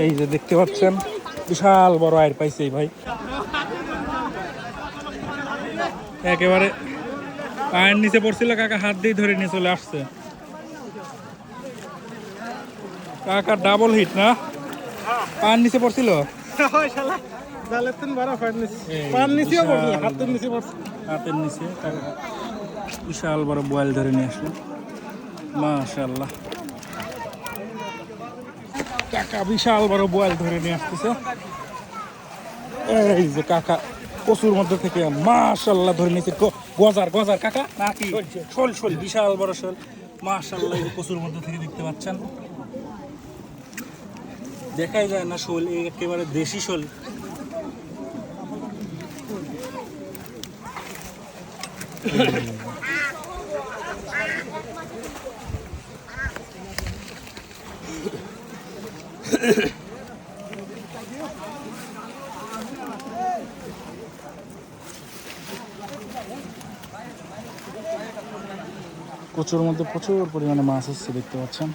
এই যে দেখতে পাচ্ছেন বিশাল বড় আয়ের পাইছে ভাই, একেবারে পায়ের নিচে পড়ছিল, কাকা হাত দিয়ে ধরে নিয়ে চলে আসছে। কাকা ডাবল হিট না, পায়ের নিচে পড়ছিল, হাতের নিচে বিশাল বড় বোয়াল ধরে নিয়ে আসলো। মাশাআল্লাহ, কাকা বিশাল বড় বোয়াল ধরে নিয়ে আসতেছে। এই যে কাকা কচুর মধ্যে থেকে মাশাআল্লাহ ধরে নিয়েছে গজার গজার কাকা নাকি শোল, শোল বিশাল বড় শোল। মাশাআল্লাহ এই কচুর মধ্যে থেকে দেখতে পাচ্ছেন, দেখাই যায় না শোল, একেবারে দেশি শোল। কচুর মধ্যে প্রচুর পরিমাণে মাছ আসছে দেখতে পাচ্ছেন।